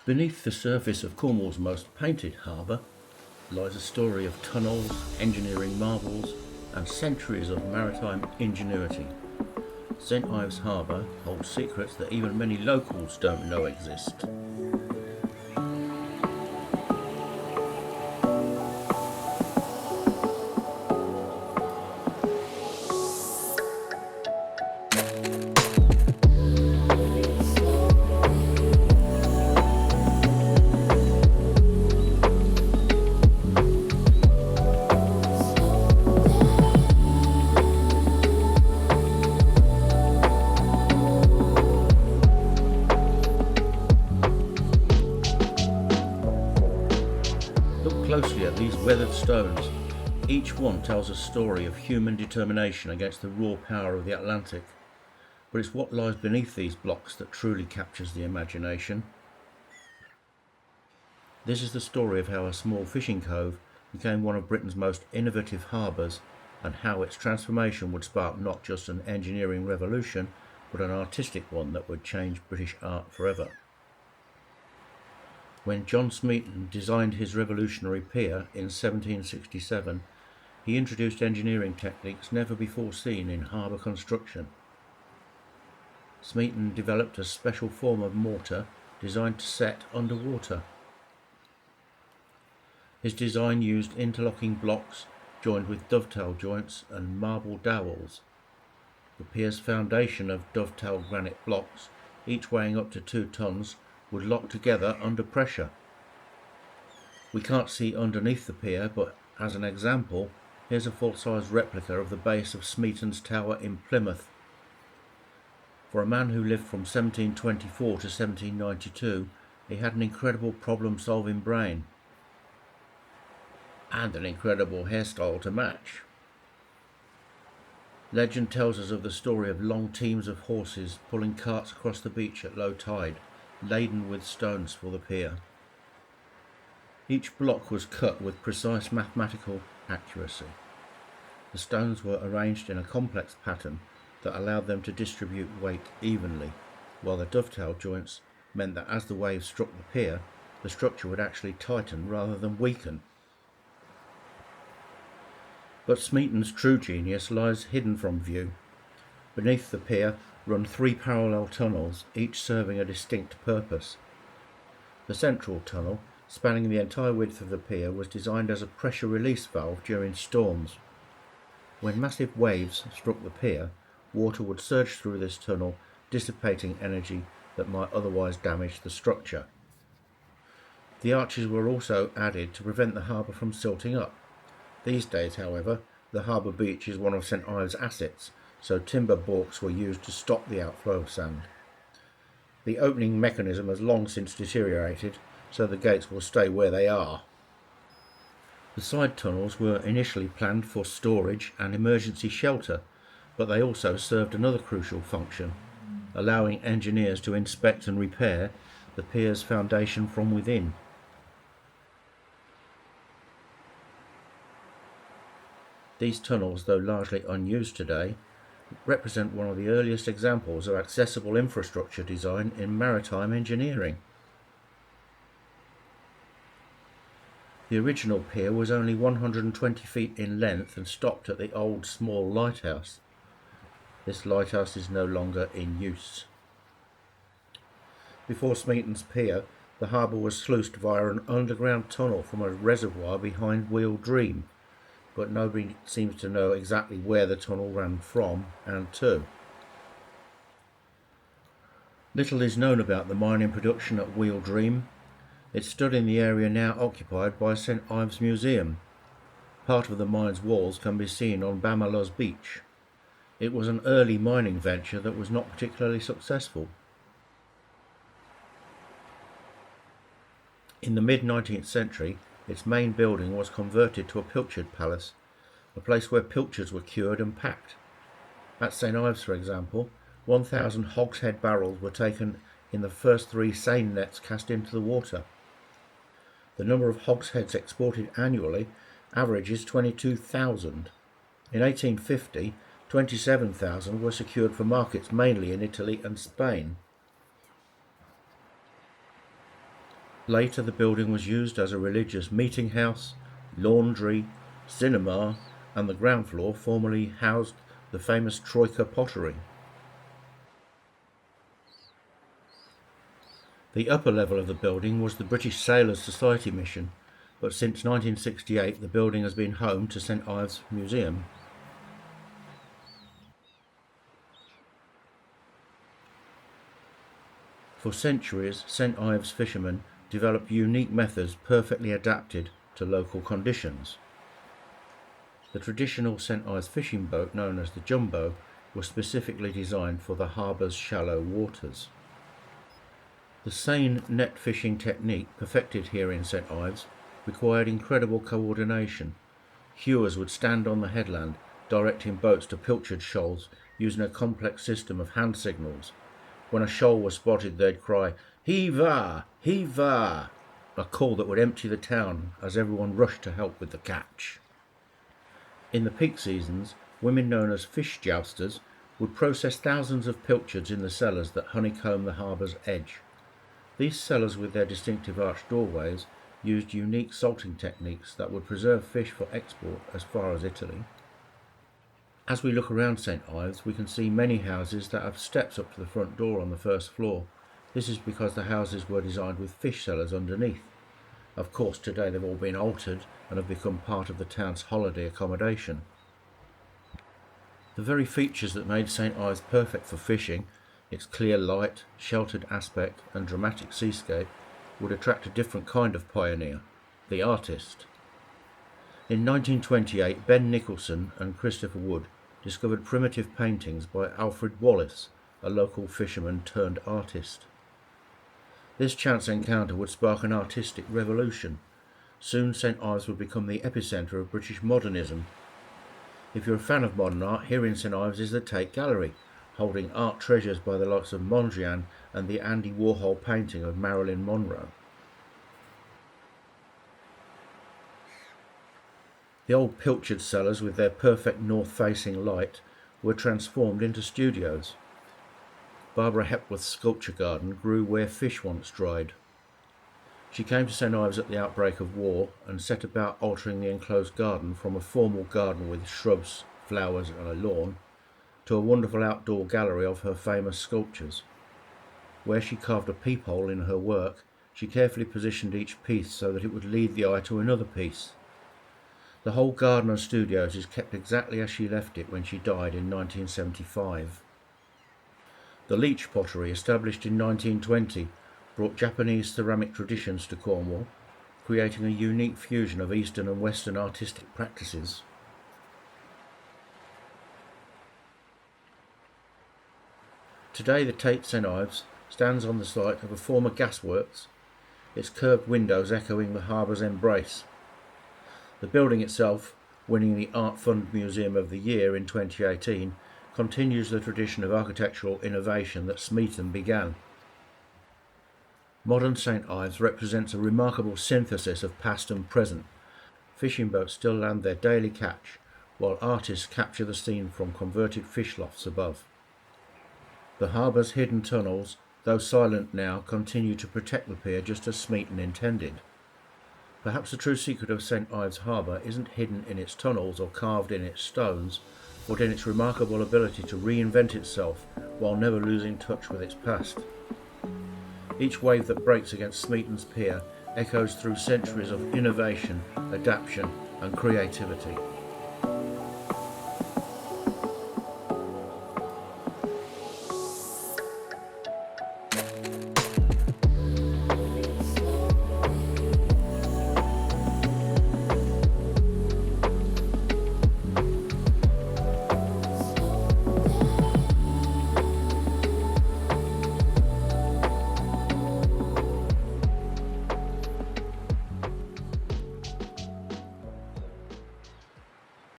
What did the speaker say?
Beneath the surface of Cornwall's most painted harbour lies a story of tunnels, engineering marvels, and centuries of maritime ingenuity. St Ives Harbour holds secrets that even many locals don't know exist. Look closely at these weathered stones. Each one tells a story of human determination against the raw power of the Atlantic. But it's what lies beneath these blocks that truly captures the imagination. This is the story of how a small fishing cove became one of Britain's most innovative harbours, and how its transformation would spark not just an engineering revolution, but an artistic one that would change British art forever. When John Smeaton designed his revolutionary pier in 1767, he introduced engineering techniques never before seen in harbour construction. Smeaton developed a special form of mortar designed to set underwater. His design used interlocking blocks joined with dovetail joints and marble dowels. The pier's foundation of dovetail granite blocks, each weighing up to 2 tons, would lock together under pressure. We can't see underneath the pier, but as an example, here's a full-size replica of the base of Smeaton's Tower in Plymouth. For a man who lived from 1724 to 1792, he had an incredible problem-solving brain. And an incredible hairstyle to match. Legend tells us of the story of long teams of horses pulling carts across the beach at low tide, laden with stones for the pier. Each block was cut with precise mathematical accuracy. The stones were arranged in a complex pattern that allowed them to distribute weight evenly, while the dovetail joints meant that as the waves struck the pier, the structure would actually tighten rather than weaken. But Smeaton's true genius lies hidden from view. Beneath the pier run 3 parallel tunnels, each serving a distinct purpose. The central tunnel, spanning the entire width of the pier, was designed as a pressure release valve during storms. When massive waves struck the pier, water would surge through this tunnel, dissipating energy that might otherwise damage the structure. The arches were also added to prevent the harbour from silting up. These days, however, the harbour beach is one of St Ives' assets, so timber balks were used to stop the outflow of sand. The opening mechanism has long since deteriorated, so the gates will stay where they are. The side tunnels were initially planned for storage and emergency shelter, but they also served another crucial function, allowing engineers to inspect and repair the pier's foundation from within. These tunnels, though largely unused today, represent one of the earliest examples of accessible infrastructure design in maritime engineering. The original pier was only 120 feet in length and stopped at the old small lighthouse. This lighthouse is no longer in use. Before Smeaton's pier, the harbour was sluiced via an underground tunnel from a reservoir behind Wheel Dream, but nobody seems to know exactly where the tunnel ran from and to. Little is known about the mining production at Wheel Dream. It stood in the area now occupied by St Ives Museum. Part of the mine's walls can be seen on Bamaloz Beach. It was an early mining venture that was not particularly successful. In the mid-19th century, its main building was converted to a pilchard palace, a place where pilchards were cured and packed. At St Ives, for example, 1,000 hogshead barrels were taken in the first 3 seine nets cast into the water. The number of hogsheads exported annually averages 22,000. In 1850, 27,000 were secured for markets mainly in Italy and Spain. Later the building was used as a religious meeting house, laundry, cinema, and the ground floor formerly housed the famous Troika pottery. The upper level of the building was the British Sailors' Society mission, but since 1968 the building has been home to St Ives Museum. For centuries, St Ives fishermen developed unique methods perfectly adapted to local conditions. The traditional St Ives fishing boat, known as the jumbo, was specifically designed for the harbour's shallow waters. The seine net fishing technique perfected here in St Ives required incredible coordination. Hewers would stand on the headland, directing boats to pilchard shoals using a complex system of hand signals. When a shoal was spotted, they'd cry, "Heave-a! Heave-a!" a call that would empty the town as everyone rushed to help with the catch. In the peak seasons, women known as fish jousters would process thousands of pilchards in the cellars that honeycomb the harbour's edge. These cellars, with their distinctive arched doorways, used unique salting techniques that would preserve fish for export as far as Italy. As we look around St Ives, we can see many houses that have steps up to the front door on the first floor. This is because the houses were designed with fish cellars underneath. Of course, today they've all been altered and have become part of the town's holiday accommodation. The very features that made St Ives perfect for fishing, its clear light, sheltered aspect and dramatic seascape, would attract a different kind of pioneer, the artist. In 1928, Ben Nicholson and Christopher Wood discovered primitive paintings by Alfred Wallace, a local fisherman turned artist. This chance encounter would spark an artistic revolution. Soon St Ives would become the epicentre of British modernism. If you're a fan of modern art, here in St Ives is the Tate Gallery, holding art treasures by the likes of Mondrian and the Andy Warhol painting of Marilyn Monroe. The old pilchard cellars, with their perfect north-facing light, were transformed into studios. Barbara Hepworth's sculpture garden grew where fish once dried. She came to St Ives at the outbreak of war and set about altering the enclosed garden from a formal garden with shrubs, flowers and a lawn to a wonderful outdoor gallery of her famous sculptures. Where she carved a peephole in her work, she carefully positioned each piece so that it would lead the eye to another piece. The whole garden and studios is kept exactly as she left it when she died in 1975. The Leach pottery, established in 1920, brought Japanese ceramic traditions to Cornwall, creating a unique fusion of Eastern and Western artistic practices. Today the Tate St Ives stands on the site of a former gasworks, its curved windows echoing the harbour's embrace. The building itself, winning the Art Fund Museum of the Year in 2018, continues the tradition of architectural innovation that Smeaton began. Modern St Ives represents a remarkable synthesis of past and present. Fishing boats still land their daily catch, while artists capture the scene from converted fish lofts above. The harbour's hidden tunnels, though silent now, continue to protect the pier just as Smeaton intended. Perhaps the true secret of St Ives Harbour isn't hidden in its tunnels or carved in its stones, but in its remarkable ability to reinvent itself while never losing touch with its past. Each wave that breaks against Smeaton's pier echoes through centuries of innovation, adaptation and creativity.